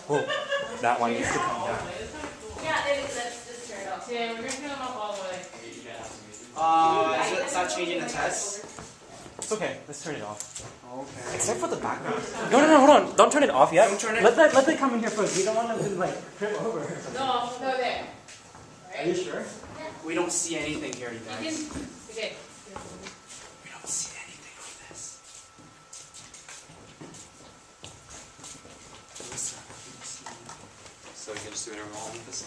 Oh, that one needs to come down. Yeah, let's just turn it off. Yeah, we're gonna turn them off all the way. Is that changing the test? It's okay. Let's turn it off. Okay. Except for the background. No, hold on. Don't turn it off yet. Don't turn it. Let them come in here first. We don't want them to like trip over. No, there. Are you sure? We don't see anything here, you guys. Okay. We don't see anything on this. So you can just do whatever you want with this.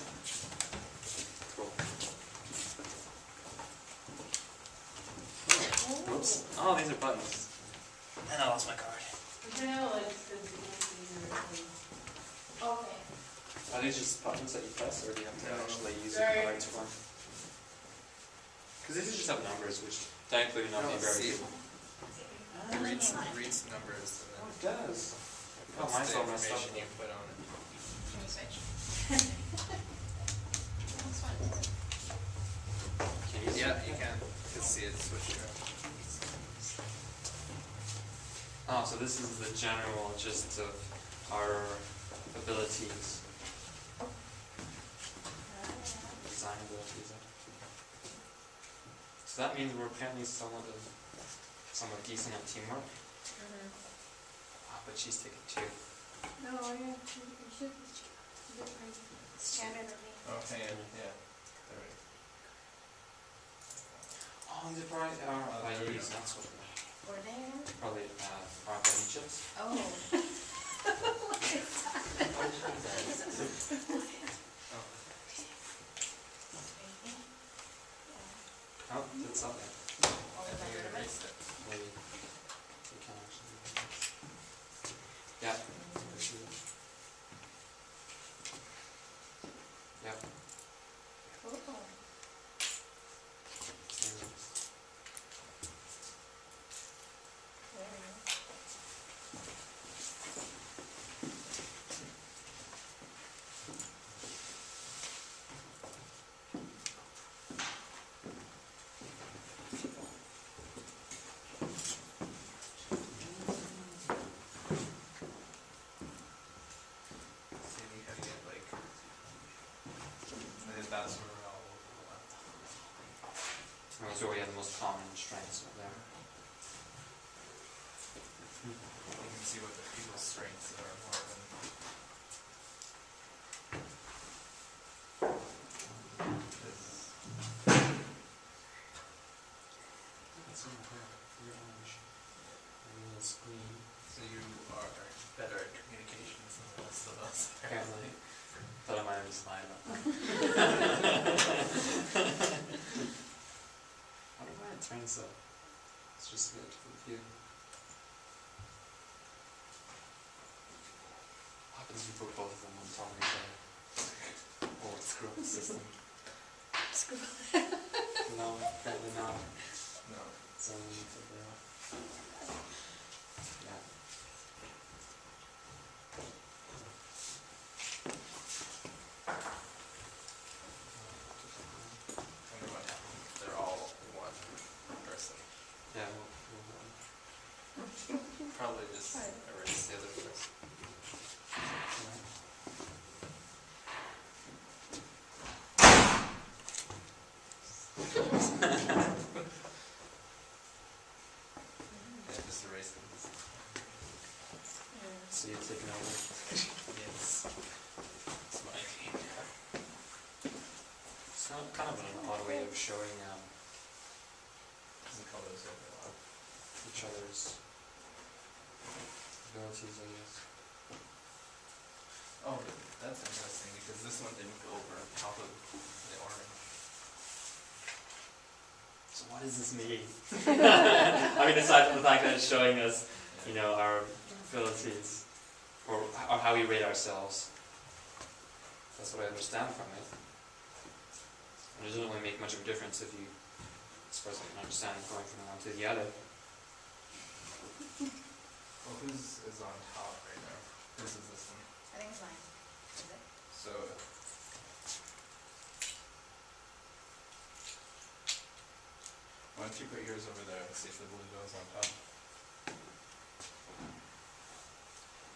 Cool. Oops. Oh, these are buttons. And I lost my card. Okay. Are these just buttons that you press, or do you have to actually use it Sorry. in the right form? Because these just have numbers, which technically would not be very good. It reads numbers and Oh, then it does. Oh, puts mine's the all messed up. information you put on it. Can we switch? That's fun. Can you Yeah, you can. You can see it switch around. Oh, so this is the general gist of our abilities. Design abilities. So that means we're apparently somewhat decent at teamwork. Ah, but she's taken 2. No, you should scan it or me. Oh, hang on. Yeah. There we Oh, these are probably there we VIDs, go. that's what Or there. probably RFID chips. Oh. Oh, it's up there. I think it erased it. Maybe we can actually do this. Yeah. Yep. Cool. See, you have to get like. I think that's where we're all over the laptop. Those are where we have the most common strengths over there. You can see what the people's strengths are more than. This. It's in here. You're orange. And it's green. So you are better at communications than the rest of us. Apparently. Thought I might have just lied about that. I don't know why it turns so. It's just good for the view. What happens if you put both of them on top of each other? Oh, it's screw up the system. No, apparently not. No. So we need to figure out. Yeah. I wonder what happens if they're all one person. Yeah, Probably just erase the other person. Yeah, just erase them. so you're taking over. Yes. It's my team. It's not kind of an odd way of showing The colors are a lot. each other's abilities, I guess. Oh, but that's interesting because this one didn't go over top of the orange. So what does this mean? I mean, aside from the fact that it's showing us, you know, our abilities, or how we rate ourselves. That's what I understand from it. And it doesn't really make much of a difference if you, as far as I can understand, going from one to the other. Well, whose is on top right now? Whose is this one? I think it's mine. Is it? So. Why don't you put yours over there and see if the blue goes on top?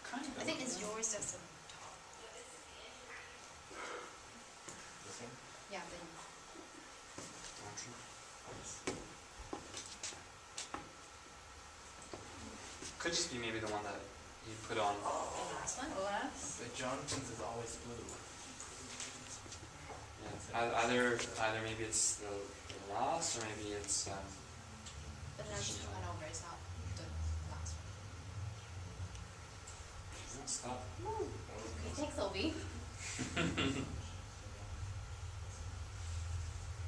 Kind I think it's yours that's on top. Yeah, then Could just be maybe the one that you put on. the last one, OS. But Jonathan's is always blue. Yeah, either maybe it's the last, or maybe it's But that's just one over, it's not the last doesn't stop. one. Okay, thanks, Obi.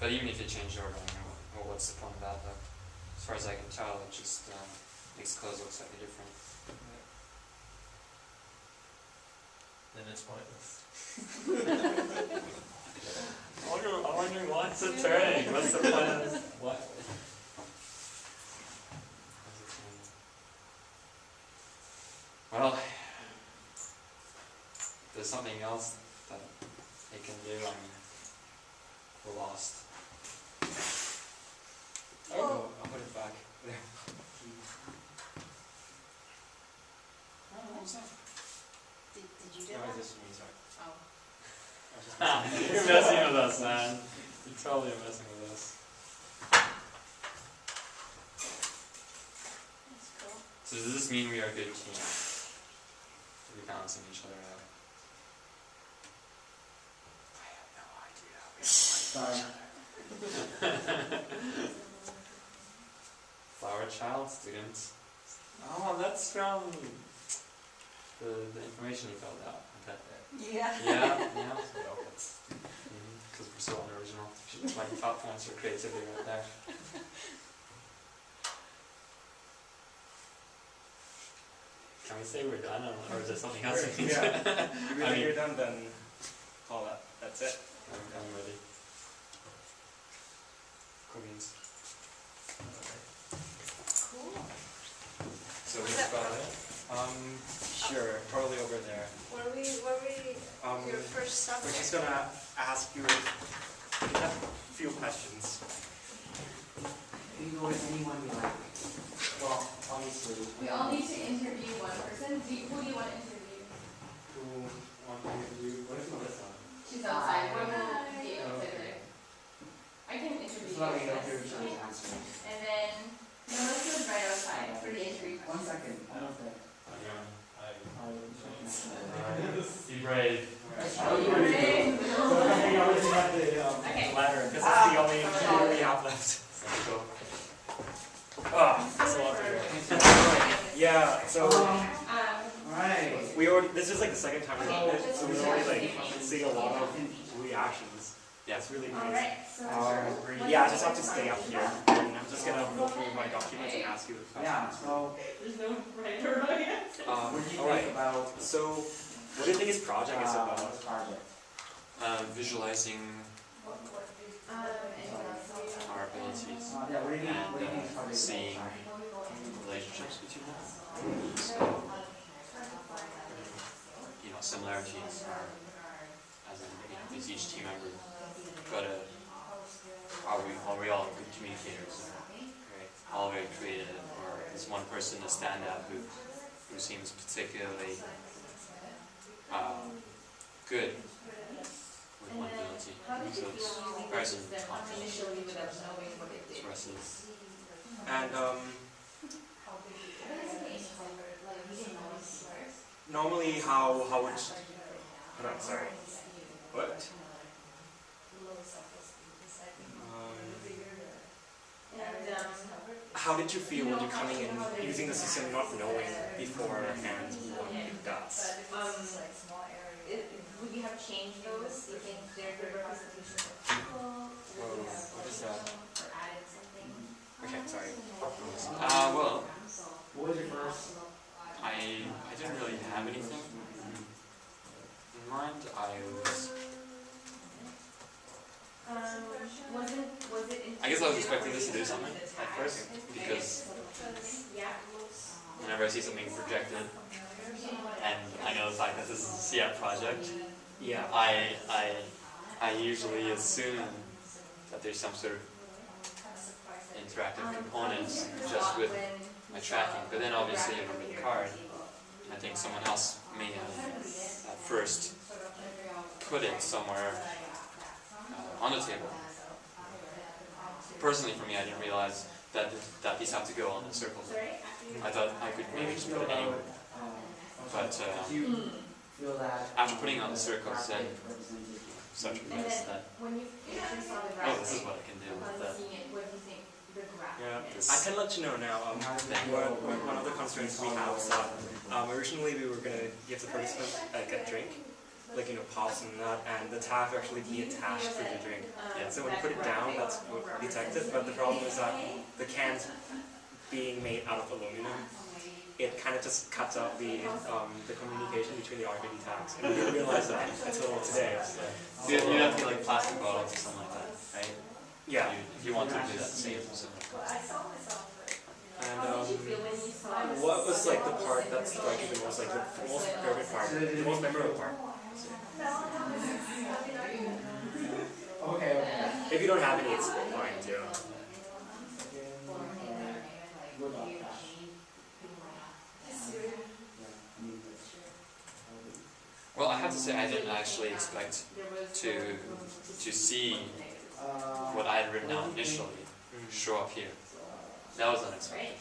But even if you change the order, I don't know well, what's the point of that though? As far as I can tell, it just makes clothes look slightly different. Then it's pointless. I'm wondering what's it turning? What's the point of this? What? Well, there's something else that they can do. I mean, we're lost. Oh, I'll put it back there. Oh, what was that? Did you do No, that? it's just me, sorry. Oh. You're messing with us, man. You're totally messing with us. That's cool. So does this mean we are a good team? Are we balancing each other out? I have no idea. Sorry. Flower child student. Oh, that's from the information you filled out. I bet. Yeah. Yeah. Because we're so unoriginal. My top points for creativity right there. Can we say we're done, or is there something else we need to? Yeah. If you I think mean- you're done, then call that. That's it. I'm ready. Cool beans. Cool. So Was we've that got Sure. Probably over there. What are we, your first We're subject? just gonna ask you a few questions. You can go with anyone you like. Well, obviously. We all need to interview one person. Who do you want to interview? Who want to do? What is Melissa? She's outside. What Hi. will be outside? I can interview Just let me know if you. you're sure to answer. And then Melissa's right outside for the interview. 1 second. I don't think. Be brave. Brave. Okay. Ladder, because it's the only computer we have left. That's a lot to do. Yeah, so Alright. we already, this is like the second time we've done it, so we're already like seeing a lot of reactions. Yeah. It's really nice. Alright, so Yeah, I just have to stay up here, and I'm just gonna go through my documents and ask you the Yeah, questions. so there's no right or wrong answer. what do you Alright, think about so what do you think his project is about? this project? Visualizing And our abilities, Yeah, what do you think this project is seeing about? relationships between them. So, similarities are, as in, is each team member are we all good communicators? All very creative, or is one person a standout who seems particularly good with one ability? So it's comparison confidence. initially without knowing what it did. Versus And normally how would hold on, sorry. What? How did you feel when you're coming in using the system not knowing beforehand what it does? Would you have changed those? Do you think they're good representations of people? Whoa, what is that? Or added something? Okay, sorry. Well, What was your first? I didn't really have anything in mind. I guess I was expecting this to do something at first, because whenever I see something projected, and I know the fact that this is a CF project, Yeah. I usually assume that there's some sort of interactive components just with my tracking. But then obviously in a written card, I think someone else may have at first put it somewhere on the table. Personally, for me, I didn't realize that these have to go on a circle. I thought I could maybe just put it anywhere. But Do you feel that after putting on the circles, then such a mess that, When you saw the oh, this is what I can do with that. seeing it, what do you think the graph Yeah, is? I can let you know now. One of the constraints we have is that originally we were going to give the participant like a drink, like pops and that, and the tab actually be attached to the drink. Yeah. So when you put it down, that's detected. But the problem is that the cans being made out of aluminum, it kind of just cuts out the communication between the RFID tags. And we didn't realize that until today. So. You have to get like plastic bottles or something like that, right? Yeah. If you want to do that same. So. And what was like the part that struck you the most, like the most favorite part, the most memorable part? Okay. If you don't have any, it's fine too. Well, I have to say I didn't actually expect to see what I had written down initially show up here. That was unexpected.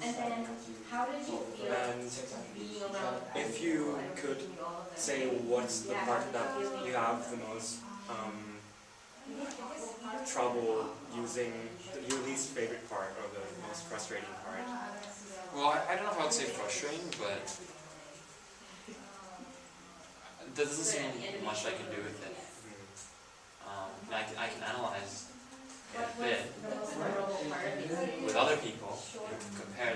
And then, how did you feel And being around? if you could say what's the part that you have the most trouble using, your least favorite part or the most frustrating part? Well, I don't know if I would say frustrating, but there doesn't seem much I can do with it. I can analyze it a bit with other people and compare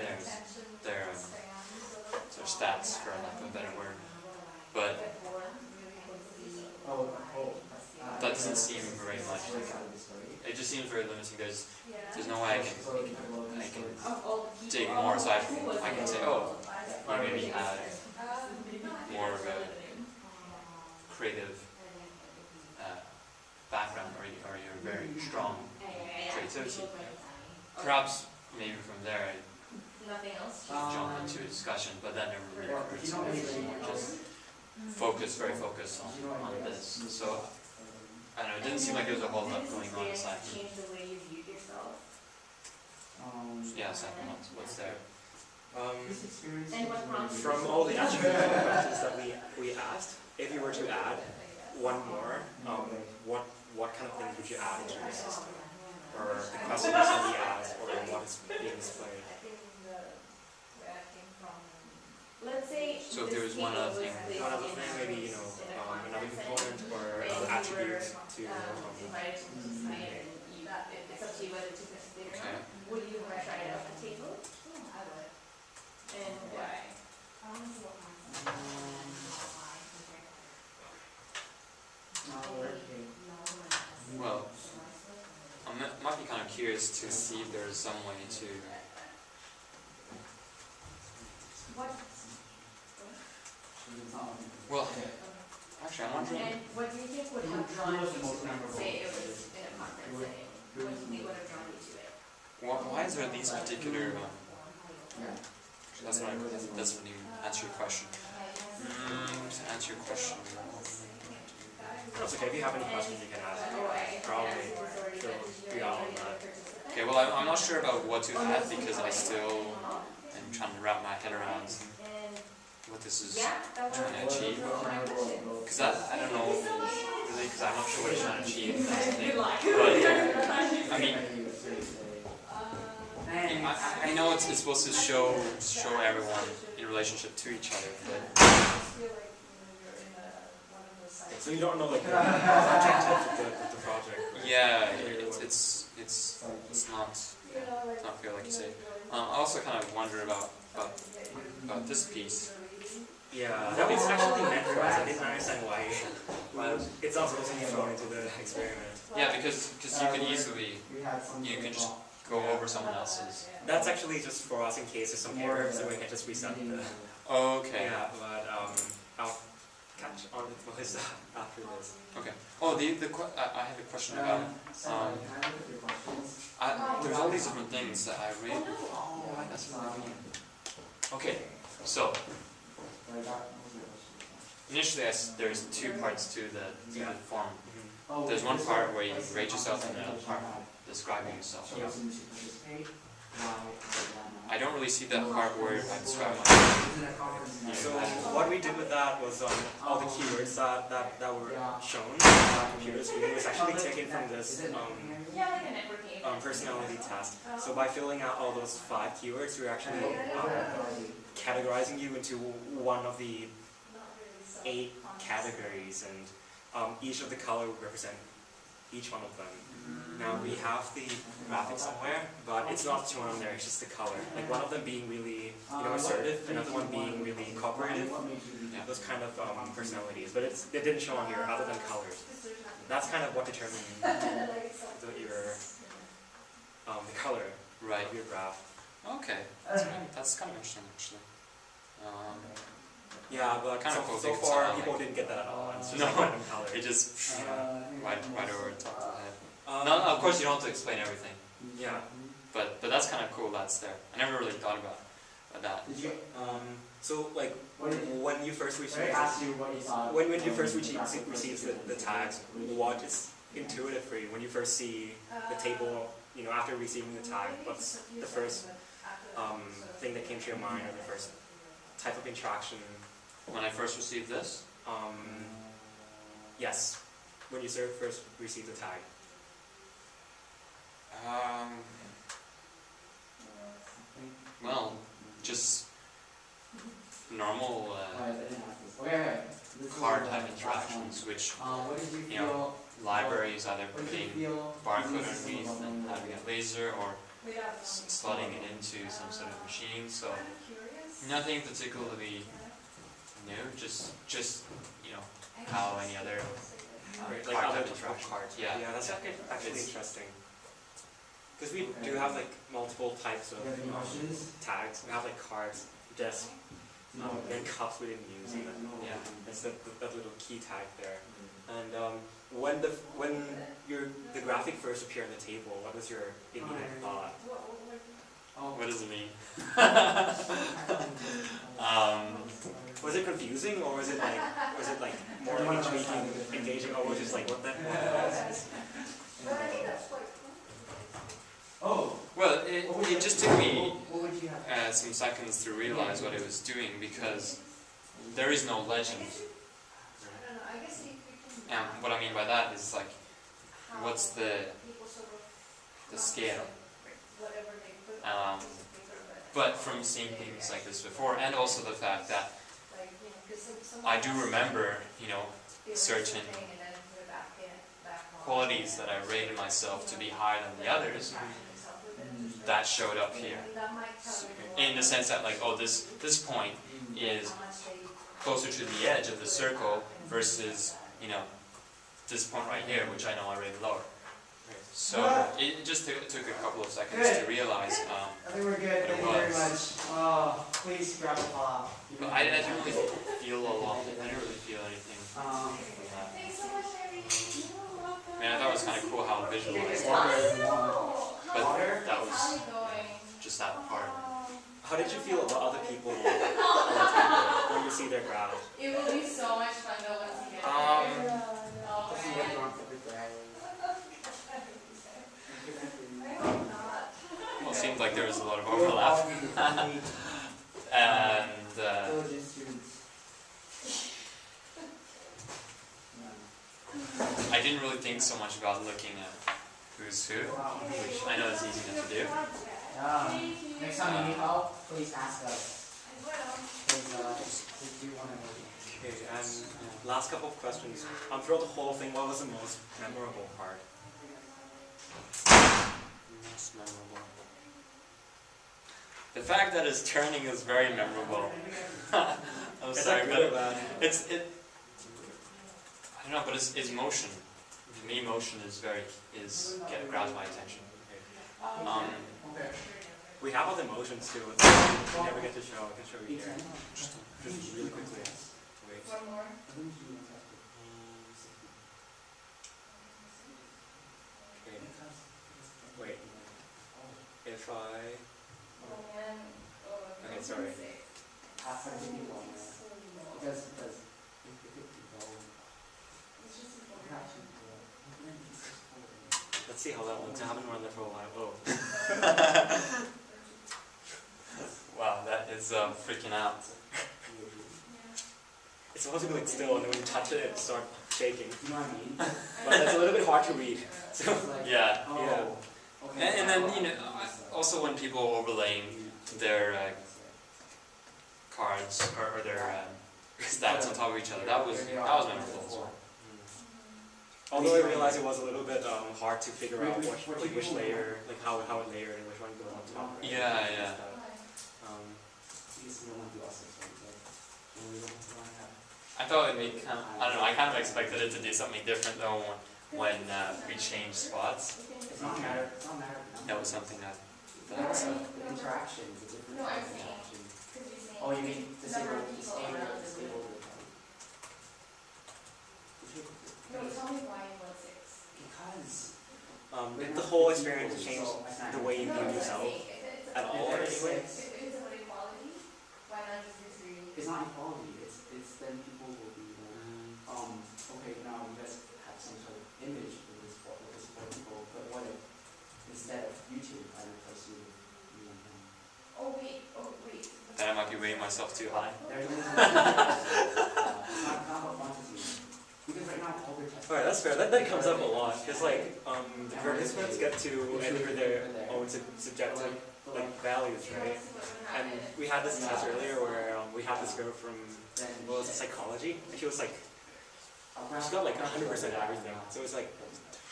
their stats, for lack of a better word. But that doesn't seem very much. It just seems very limiting. There's no way I can dig more. So I can say, oh, you maybe have more of a creative background, or you're very strong creativity. Perhaps maybe from there Nothing else? I jump into a discussion, but that never really occurred to me. It was more just very focused on this. So I don't know, it didn't seem like there was a whole lot going on aside from, Change the way you viewed yourself? yeah, aside from what's there. And what prompted From all the attribute questions that we asked, if you were to add one more, what kind of things would you add into your system? Or the questions that we asked, or what is being displayed? Let's say So if there was one other thing, One other thing, maybe another component or another attribute to invited to participate, and it's up to you whether to participate or okay. not. Would you have tried it at the table? I would. And why? Well, I might be kind of curious to see if there's some way to. What? Well, actually, I'm wondering. And what do you think would have drawn you to it? Say it was in a conference setting. What do you think would have drawn you to it? Why is there these particular? That's when you answer your question. To answer your question. That's okay, if you have any questions you can ask. Probably figure out on that. Okay, well, I'm not sure about what to add because I still am trying to wrap my head around what this is trying to achieve. Because I don't know really, because I'm not sure what it's trying to achieve. That's the thing. But I mean, I know it's supposed to show everyone in relationship to each other, but. So you don't know like the objective of the project. Yeah, it's not fair, like you say. I also kind of wonder about this piece. Yeah, that was actually meant for us. I didn't understand why it's not supposed to be thrown into the experiment. Yeah, because you can easily just go over someone else's. That's actually just for us in case there's some errors, so we can just reset the. Okay. Yeah, but I'll catch on with Melissa after this. Okay. Oh, I have a question about. There's all these different things that I read. Oh, that's what I mean. Okay, so initially there's two parts to the form. Oh, there's one this part where you place rate yourself and on another part describing yourself. So as soon as you participate, why, I don't really see that part where I describe myself. Isn't that conference? So what we did with that was all the keywords that were shown on our computer screen was actually taken from this Yeah, like a networking. personality test. So by filling out all those 5 keywords, we're actually categorizing you into one of the 8 categories, and each of the color would represent each one of them. Now we have the graphic somewhere, but it's not shown on there, it's just the color. Like one of them being really, assertive, another one being really cooperative, those kind of personalities. But it didn't show on here other than colors. That's kind of what determines the color Right. of your graph. Okay. That's kind of interesting, actually. Yeah, but Kind of so cool. far people didn't get that at all. It's just No. like random color. It just right over the top of the head. No, of course you don't have to explain everything, Yeah. but that's kind of cool. That's there. I never really thought about that. Did you? So like when you first receive They asked you what you thought. when you first receive the tags, what is intuitive for you when you first see the table? After receiving the tag, what's the first thing that came to your mind, or the first type of interaction? When I first received this, Yes, when you first received the tag. well, just normal card type interactions, which What did you you know, feel? libraries either What did you putting feel? barcode underneath and having a laser, or I'm slotting it into some sort of machine. So nothing particularly new, just how any other Right, card like other type interaction. cards. Yeah. That's actually It's- interesting. Because we do have like multiple types of Do you have any questions? tags. We have like cards, discs, and cups we didn't use. And Yeah. that's that little key tag there. And when the graphic first appeared on the table, what was your immediate thought? What does it mean? Was it confusing, or was it like more intriguing, engaging, or was it just like what the hell is this? Oh. Well, it just took me What would you have? some seconds to realize what it was doing, because there is no legend. And what I mean by that is like, what's the scale? But from seeing things like this before, and also the fact that I do remember, certain qualities that I rated myself to be higher than the others, that showed up here. In the sense that like, oh, this point is closer to the edge of the circle versus, this point right here, which I know I rated lower. So it just took a couple of seconds to realize. I think we're good. Thank you very much. Please grab a pop. But I didn't really feel a lot. I didn't really feel anything from that. I mean, I thought it was kind of cool how it visualized it, but that was just that part. How did you feel about other people on the table when you see their graph? It will be so much fun though once you get there. Well, it seemed like there was a lot of overlap. And I didn't really think so much about looking at who's who, which I know is easy enough to do. Next time you need help, please ask us. Because we do want to know. Okay, and last couple of questions. Throughout the whole thing, what was the most memorable part? Most memorable. The fact that his turning is very memorable. I'm Is sorry, that but good or bad? I don't know, but it's motion. For me, motion grabs my attention. Okay. We have other motions too. We never get to show. I can show you here. Just really quickly. Wait. One more. Okay. Wait. If I. Okay, sorry. Because let's see how that looks. I haven't run there for a while. Oh. Wow, that is freaking out. It's supposed to be like still, and then when you touch it, it starts shaking. You know what I mean? But it's a little bit hard to read. So It's like, Yeah. oh, okay. And then, you know, also when people overlaying their cards or their stats on top of each other, that was memorable as well. although I realized it was a little bit hard to figure out which layer, like how it layered and which one goes on top. Right? Yeah. I thought it made kind of, I don't know, I kind of expected it to do something different though when we changed spots. It's not matter. It's not matter. That was something that The interaction is a different No, I'm saying- interaction. Because you're saying. Oh, you mean Number of disable people around the disable room. the No, tell me why you want 6. Because the whole experience changed the way you No, view I'm yourself saying, if it's at all. about- Anyway. If it's about equality, why not just do 3? it's not equality. It's then people will be okay, now you guys have some sort of image with this four people, but what if instead of you two, I replace you with you and him? Oh wait. then I might be rating myself too high. There's a reason. It's not about fantasy. Because right now all we're testing. Alright, that's fair. That comes up a lot because like the participants get to enter their own subjective like values, right? And we had this test earlier where we had this girl from what was it, psychology, and she was like she got like 100% everything. So it's like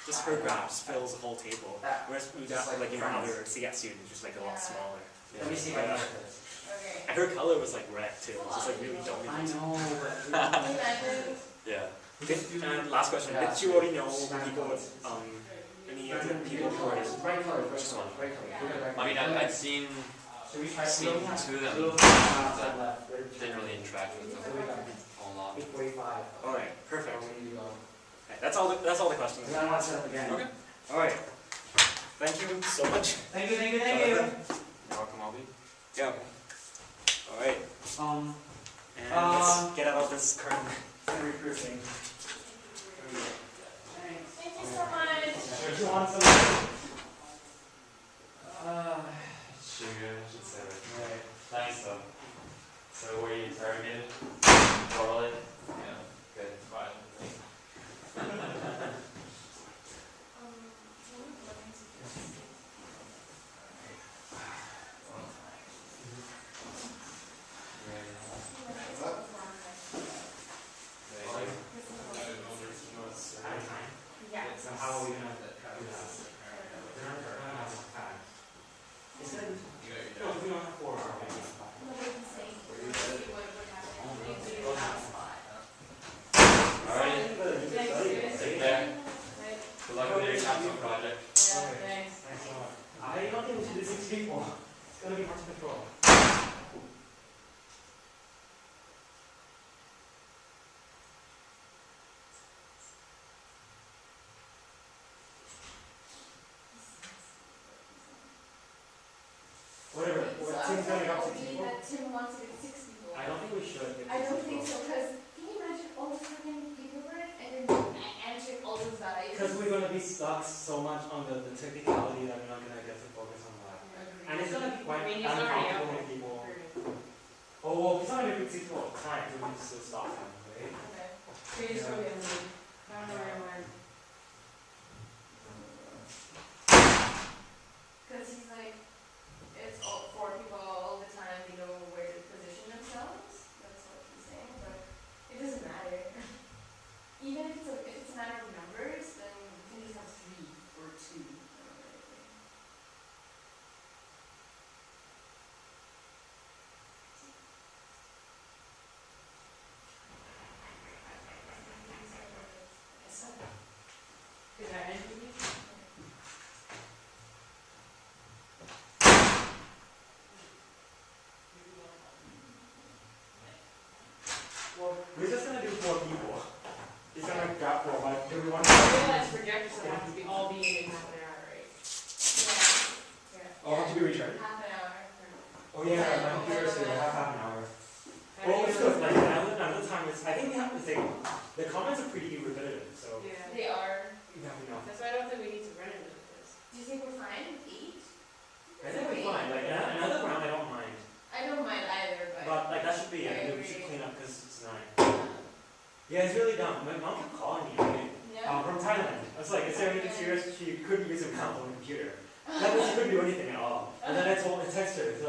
just her graphs fills the whole table. Whereas we got like other CS students just like a lot smaller. Let me see if I can get this. Okay. And her color was like red too. It was just like really I dominant. know, but Imagine. Yeah. And last question, did you already know people with any of the people who are bright color, Just one. bright color. I mean, I've seen Should we try seen blue? two of them. Blue, that didn't really interact with them So we got a whole lot. 845. Alright, perfect. So we need to go. Okay, that's all the questions. We gotta watch that again. Okay. Alright. Thank you so much. Thank you. You're welcome, Obi. Yeah. Alright. And Um, let's get out of this current recruiting. Thank you so much. Did you want some? Sugar, I should say. Right. Thanks though. So were you interrogated? Orally? Yeah. Good. Fine. Yeah. So how are we gonna do that? We're not have time. Is it? No, we don't have 4 hours. Nobody's saying what would happen. We do have a spot. Alright. Take care. Good luck with your capstone project. Thanks. Thanks so much. I don't think we should do 6 people. It's gonna be hard to control. Whatever. So What I team's was gonna telling go to Obi people? that Tim wants to get 6 people. I don't think we should. I don't think so, because can you imagine all the freaking paperwork and then answering all those values? Because we're gonna be stuck so much on the technicality that we're not gonna get to focus on that. And it's gonna be quite uncomfortable with people. Oh, well, it's not gonna be 6 people at a time, so we need to stop them, right? Okay. So you're just gonna be on the lead. I don't know where I went. Because he's like, it's all 4 people all the time, they know where to position themselves. That's what he's saying, but it doesn't matter. Even if it's a matter of numbers, then you can just have 3 or 2. Is that anything? Well, we're just gonna do 4 people. He's gonna grab 4, but do we want I realize projectors will have to be all be in half an hour, right? Yeah. Oh, how to be returned? Half an hour. Oh yeah, my computer said we have half an hour. I Well, think it's good, like, another time is, I think we have to think, the comments are pretty repetitive, so. Yeah. They are. Yeah, we know. That's why I don't think we need to run it. Do you think we're fine with 8? I think we're fine. Like another round, I don't mind. I don't mind either, but. But like that should be I it. We agree. should clean up because it's 9. Yeah, it's really dumb. My mom kept calling me. Yeah. From Thailand. I was like, is there anything serious? She couldn't use her mouth on the computer. That means she couldn't do anything at all. And then I texted her, to,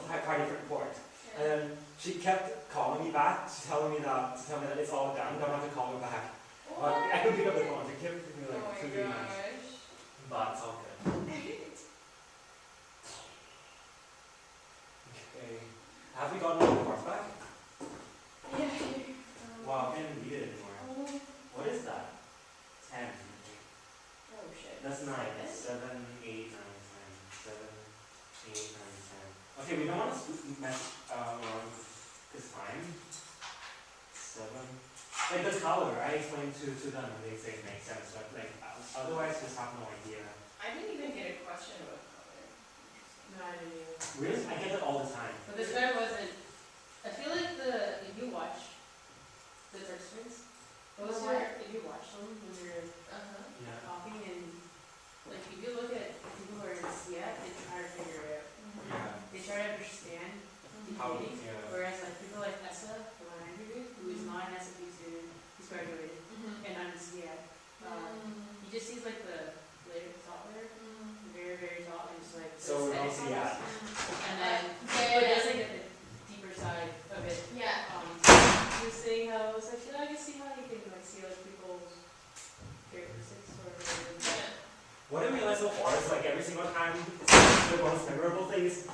like, party for report. And then she kept calling me back, to tell me that it's all done, don't have to call her back. But I couldn't pick up the phone, so it kept me Oh like my 2 minutes. gosh. But it's all good. Okay. Have we gotten all the parts back? Yeah. Wow, I can't even read it anymore. Oh, What is that? 10. oh shit. That's 9. 7, 8, 9, 10. 7, 8, 9, 10. Okay, we don't want to mess around this time. 7. Like the color, I explained to them and they say it makes sense, but like otherwise just have no idea. I didn't even get a question about color. No, I didn't either. Really? I get it all the time. But this guy wasn't. I feel like if you watch the first ones, those are, if you watch them when you're Yeah. talking and, like, if you look at people who are in SIA, they try to figure it out. Yeah. They try to understand the How, meaning. yeah. Whereas, like, people like Essa, the one I interviewed, who is not an SFU student, he's graduated, and I'm in SIA. He just sees, like, the later top there, the very, very top, and just, like, the So we're all aesthetic SIA. comments. And then, but yeah. just, like, at the deeper side of it, Yeah. he was saying how, it's like, I can see how you can, like, see, like, people's characteristics or whatever. What I realized so far is like every single time the most memorable thing is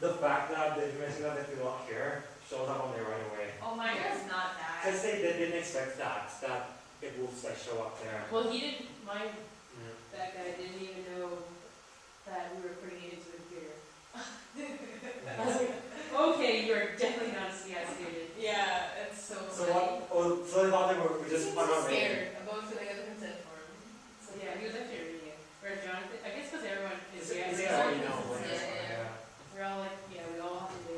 the fact that the information that they don't hear shows up on there right away. Oh, mine is not that. Because they didn't expect that it will like show up there. Well, he didn't, mine, Yeah. that guy didn't even know that we were putting it into the computer. I was like, okay, you're definitely not a CS student. Yeah, it's so So what? Oh, so they thought they were just I'm fun on scared about filling out the consent form. So yeah, he was actually reading it. Whereas Jonathan, I guess because everyone is Is it CS, already know what it is? Yeah. we're all like, yeah, we all have to do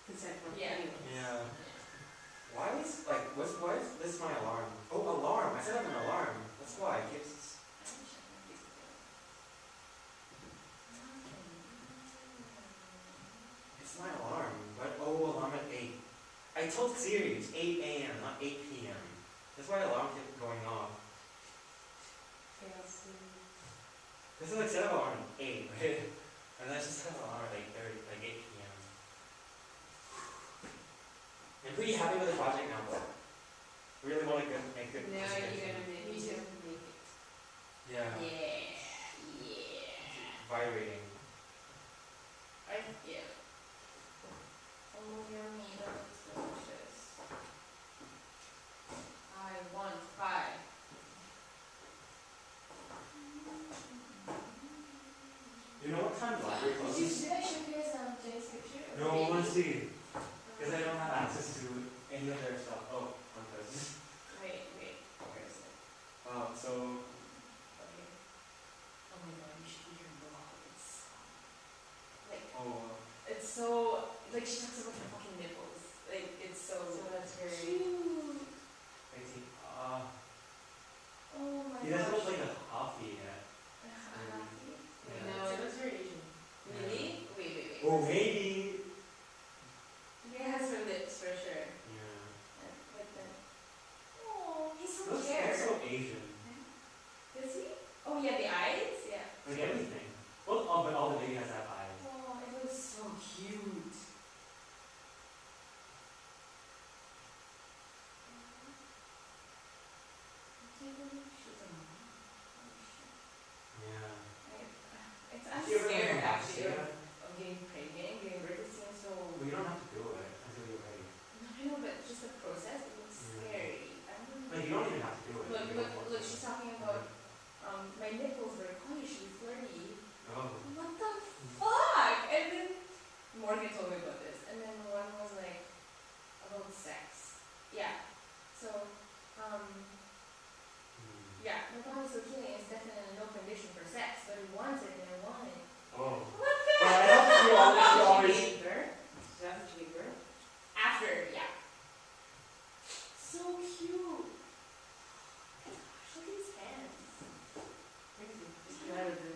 consent form Yeah. anyway. Yeah. Why is this my alarm? Oh, alarm! I set up an alarm. That's why it keeps. It's my alarm, but alarm at 8. I told Siri it's 8 a.m., not 8 p.m. That's why alarm kept going off. Okay, I'll see. This is like set up alarm at 8, right? And then I just set up alarm at 8:30, like 8 p.m. I'm pretty happy with the project now, though. Really want to make good. Now decisions. you're gonna make Me me too. make it. Yeah. Yeah. Vibrating. Yeah. Oh, yummy, that looks delicious. I want 5. You know what time the library Did you closes? see I showed you guys Jenny's picture? No, I want to see. Because I don't have access to any of their stuff. Oh, on this. Wait, where is it? So. Okay. Oh my god, you should hear her vlog. Oh. It's so, like, she talks about her fucking nipples. Like, it's so that's very. cute. I see. Oh my He doesn't look gosh. like a coffee yet. You know, it looks very Asian. Really? Wait. Oh, maybe. He has her lips for sure. Yeah. Like that. Oh, he's so Looks cute. so Asian. Is he? Oh yeah, the eyes? Yeah. Like everything. Well, but all the baby has that eye. Oh, it looks so cute. I can't believe she's a mom. Oh shit. Yeah. I'm Do you ever scared come back actually to it? of getting pregnant, giving birth. It seems so. Well, you don't have to do it until you're ready. I know, but just the process, it looks scary. I don't know. Like, you don't even have to do it. Look, You look, don't want look, to. she's talking about, my nipples were quite flirty. Oh. What the fuck? And then Morgan told me about this. And then one was like, about sex. Yeah. So, yeah, my body so healing is definitely no condition for sex, but it wants it and I want it. Oh. What the Well, I don't think you always. She gave birth? Is that what she gave birth? After, yeah. So cute. Gosh, look at his hands. Crazy. Just get out of the.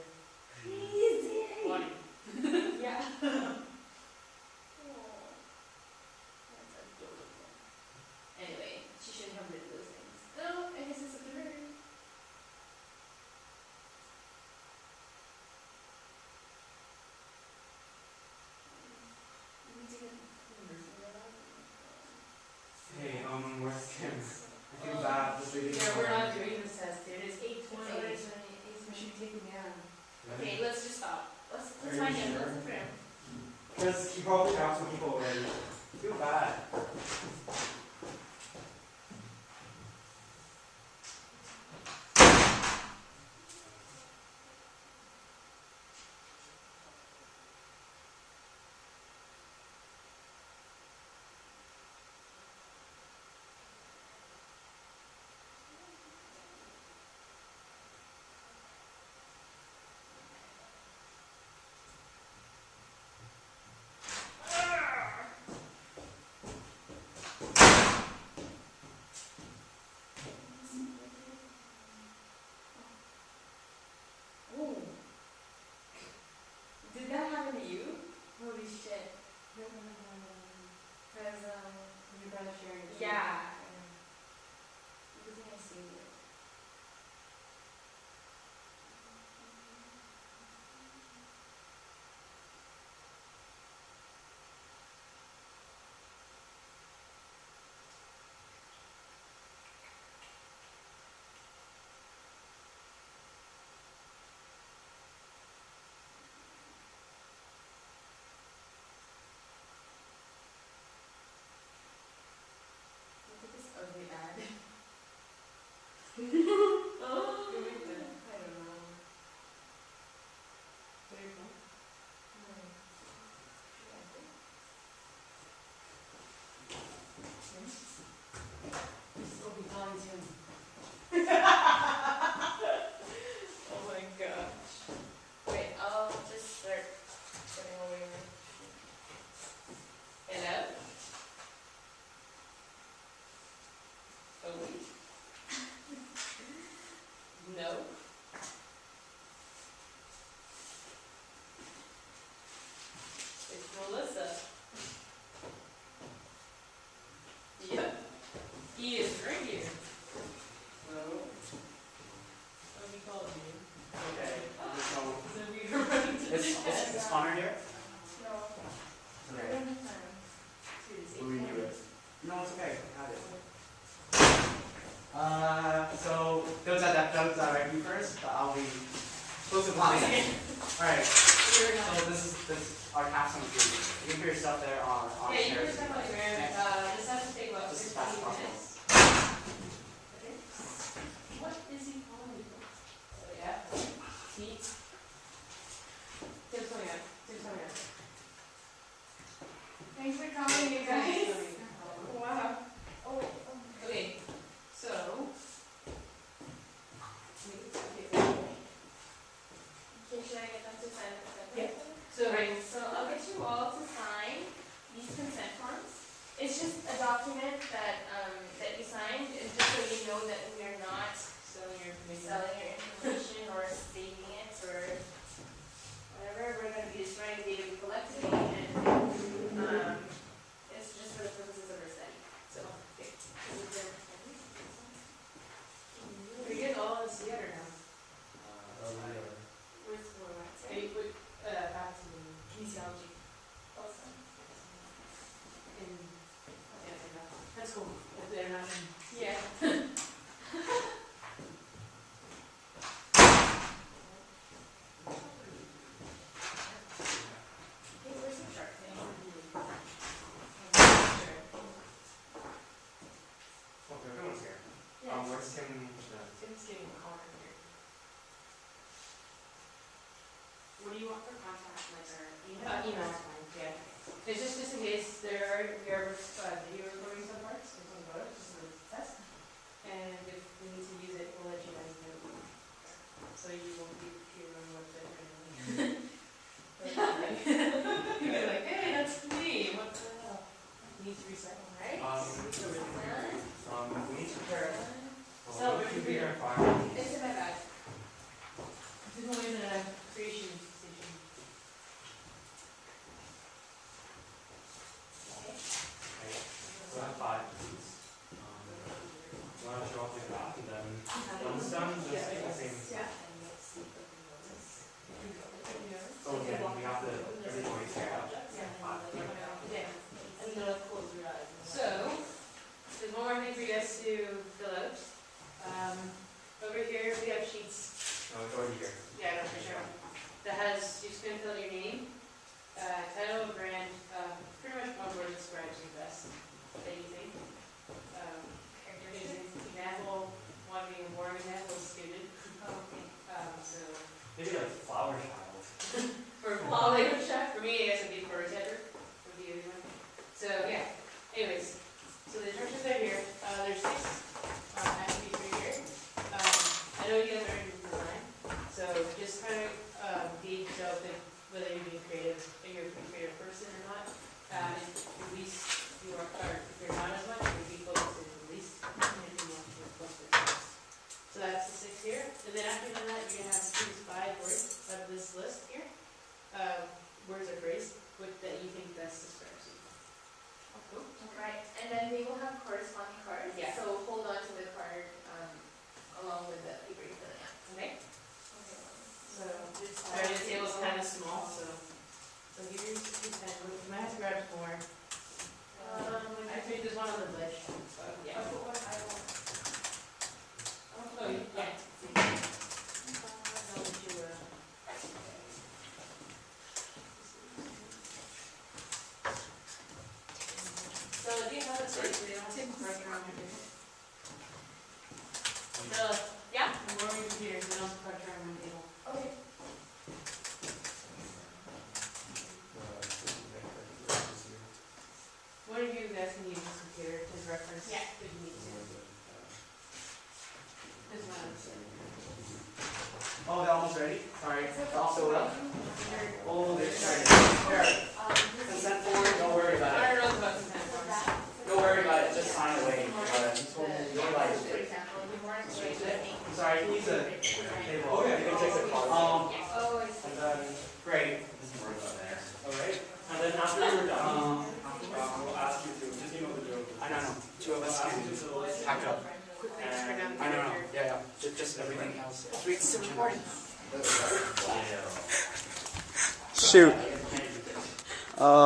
fine, yeah, that's it for him. Because you probably have some people already. Too bad. Oh. Did that happen to you? Holy shit. Cause Your brother sharing it. yeah. Good thing I saved it. Look at this ugly ad. Oh, I don't know. Very cool. This will be calling soon. Oh my gosh. Wait, I'll just start putting away my sheet. Hello? Oh wait. No. It's Melissa. Yep. He is right here. Hello? Let me call you. Okay, so, So we were running to is Connor here? No. I Okay. don't have time. We'll renew it. No, it's okay, have it. So, those are directly first, but I'll be close to line. Alright, so this is our task on the screen. You can put your stuff there on Yeah, you chairs. were talking about your, this has to take about Just as 15 fast as possible. minutes. Okay. What is he calling me for? So yeah, Pete. Tim's coming up. Tim's coming up. Thanks for coming, you guys. Wow. Oh, Okay, so. okay, should I get them to sign the consent? Yeah. So, Alright, so I'll get you all to sign these consent forms. It's just a document that, that you signed, and just so you know that we are not selling your information. selling your information or saving it or whatever. We're gonna be destroying the data we collected, and, it's just for the purposes of our study. So, okay. We get all this together now. Where's the one at? Hey, wait, back to the Kinesiology. Awesome. yeah, that's cool. If they're not in. Yeah. Hey, where's the shark thing? Okay, everyone's here. Yeah. Where's Tim? Tim's getting a call right here. What do you want for contact, like our email? Email is fine, yeah. It's just in case we are video recording some parts, or something about it, just as a test. And if we need to use it, we'll let you guys know. So you won't be here on the website or anything. You'll be like, hey, that's me, what the hell? Needs to reset. Alright. We need to prepare. So, we should be here in 5 It's in my bag. This is only in a creation station. Okay. So I have 5 please. You want to show off your back and then once done, just Yeah. take the same. Yeah. So again, we have to everybody stare up. Yeah. And then close your eyes. So, there's one more thing for you guys to fill out. Over here we have sheets. No, it's already here. Yeah, I know for sure. That has, you're just gonna fill out your name, Yeah? I'm lowering your computer so we don't have to pressure on my table. Okay. One of you guys can use this computer as reference. Yeah. If you need to. This one. Oh, they're almost ready? Sorry, it's all filled up. Oh, they're starting. Here, consent form, don't worry about I it. don't know about consent forms. Don't worry about it, just sign away. Don't like it. I'm sorry, can you use a table? Oh, yeah. You can take the card. Oh, I see. And then, great. Alright. And then after you're done, we'll ask you to, just know the drill. I don't know, two of us can pack up. And, I don't know, yeah, just everything else. It's recording. Shoot.